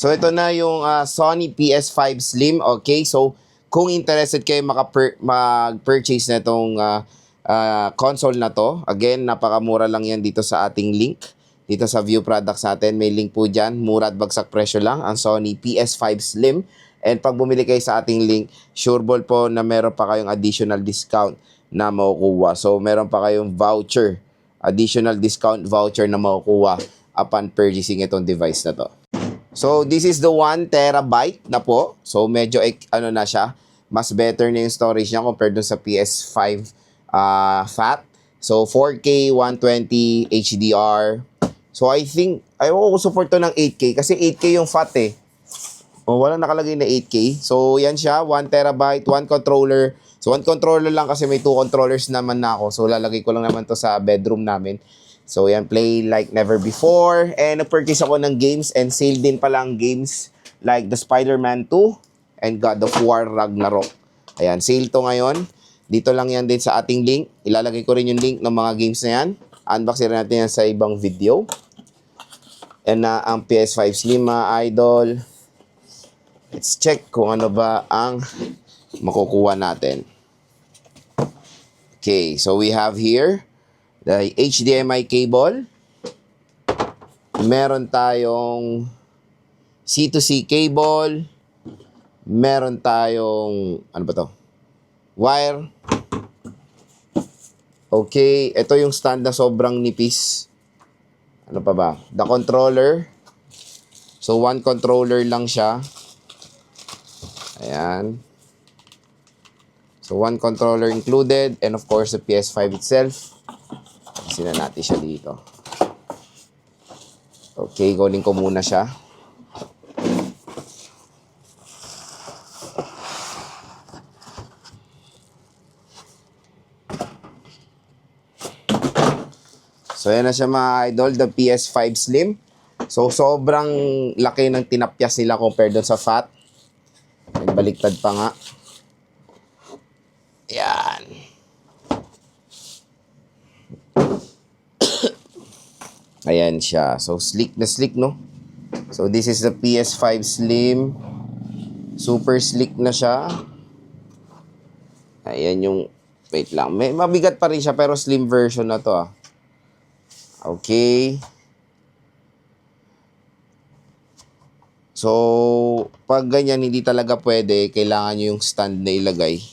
So ito na yung Sony PS5 Slim. Okay, so kung interested kayo mag-purchase na itong console na to, again, napakamura lang yan dito sa ating link. Dito sa view products natin, may link po dyan. Mura at bagsak presyo lang ang Sony PS5 Slim. And pag bumili kayo sa ating link, sureball po na meron pa kayong additional discount na makukuha. So meron pa kayong voucher, additional discount voucher na makukuha upon purchasing itong device na to. So this is the 1 terabyte na po. So medyo ano na siya, mas better na yung storage niya compared dun sa PS5 FAT. So 4K 120 HDR. So I think ayaw ko support to ng 8K kasi 8K yung FAT eh. O wala nakalagay na 8K. So yan siya, 1 terabyte, 1 controller. So 1 controller lang kasi may 2 controllers naman na ako. So lalagay ko lang naman to sa bedroom namin. So yan, play like never before. And nag-purchase ako ng games and sale din pala ang games like the Spider-Man 2 and God of War Ragnarok. Ayan, sale to ngayon. Dito lang yan din sa ating link. Ilalagay ko rin yung link ng mga games na yan. Unboxing natin yan sa ibang video. And ang PS5 Slim, mga idol. Let's check kung ano ba ang makukuha natin. Okay, so we have here the HDMI cable. Meron tayong C2C cable. Meron tayong, ano ba to? Wire. Okay, ito yung stand na sobrang nipis. Ano pa ba? The controller. So, 1 controller lang siya. Ayan. So, 1 controller included. And of course, the PS5 itself. Sina natin siya dito. Okay, kunin ko muna siya. So, yan na siya mga idol, the PS5 Slim. So, sobrang laki ng tinapyas nila compared doon sa FAT. And baliktad pa nga. Yan. Ayan siya. So, sleek na sleek, no? So, this is the PS5 Slim. Super sleek na siya. Ayan yung, wait lang. May mabigat pa rin siya, pero slim version na to, ah. Okay. So, pag ganyan, hindi talaga pwede. Kailangan nyo yung stand na ilagay.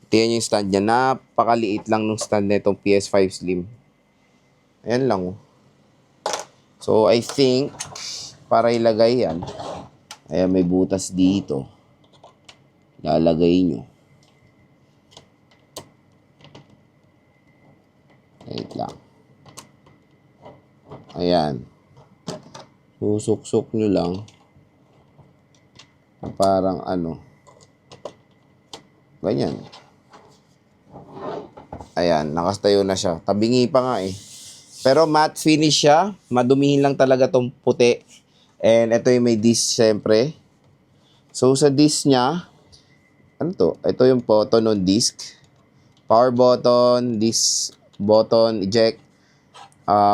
Tingnan nyo yung stand niya. Napakaliit lang ng stand na itong PS5 Slim. Ayan lang, oh. So, I think, para ilagay yan, ayan, may butas dito. Lalagay nyo. Wait lang. Ayan. Susuk-suk nyo lang. Parang ano. Ganyan. Ayan, nakastayo na siya. Tabingi pa nga eh. Pero matte finish siya. Madumihin lang talaga tong puti. And ito yung may disc syempre. So sa disc niya, ano to? Ito yung button on disc. Power button, disc button, eject.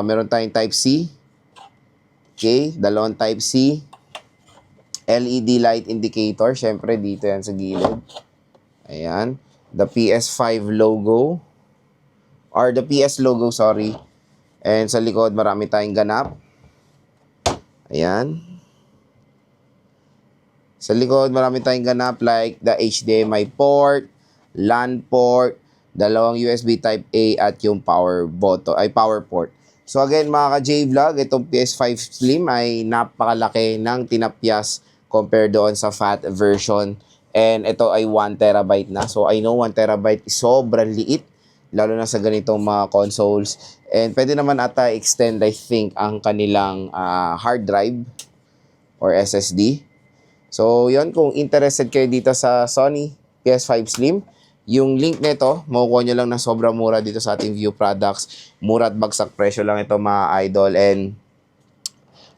Meron tayong type C. Okay, dalawang type C. LED light indicator. Syempre dito yan sa gilid. Ayan. The PS5 logo. Or the PS logo, sorry. And sa likod, marami tayong ganap. Ayan. Sa likod, marami tayong ganap like the HDMI port, LAN port, dalawang USB type A at yung power button, ay power port. So again, mga ka-J-Vlog, itong PS5 Slim ay napakalaki ng tinapyas compared doon sa FAT version. And ito ay 1 terabyte na. So I know 1 terabyte is sobrang liit, lalo na sa ganitong mga consoles. And pwede naman ata extend, I think, ang kanilang hard drive or SSD. So yun, kung interested kayo dito sa Sony PS5 Slim, yung link nito, makukuha nyo lang na sobrang mura dito sa ating view products. Mura at bagsak presyo lang ito, mga idol. And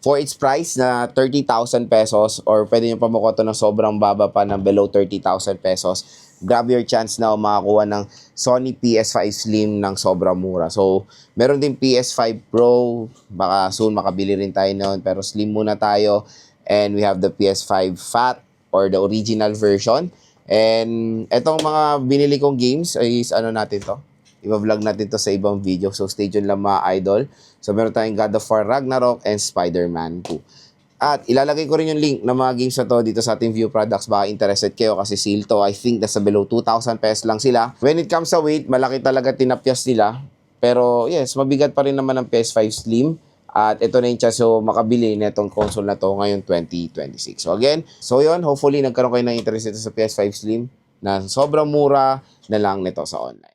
for its price na 30,000 pesos or pwede nyo pa makuha ito ng sobrang baba pa ng below 30,000 pesos, grab your chance na makakuha ng Sony PS5 Slim ng sobrang mura. So, meron din PS5 Pro. Baka soon makabili rin tayo noon. Pero Slim muna tayo. And we have the PS5 Fat or the original version. And etong mga binili kong games is ano natin to? I-vlog natin to sa ibang video. So stay tuned lang mga idol. So meron tayong God of War Ragnarok and Spider-Man 2. At ilalagay ko rin yung link ng mga games na to dito sa ating View Products. Baka interested kayo kasi sale to. I think nasa below 2,000 pesos lang sila. When it comes sa weight, malaki talaga tinapyas nila. Pero yes, mabigat pa rin naman ang PS5 Slim. At ito na yung chance so makabili na itong console na to ngayon 2026. So again, so yun, hopefully nagkaroon kayo ng interest ito sa PS5 Slim na sobrang mura na lang nito sa online.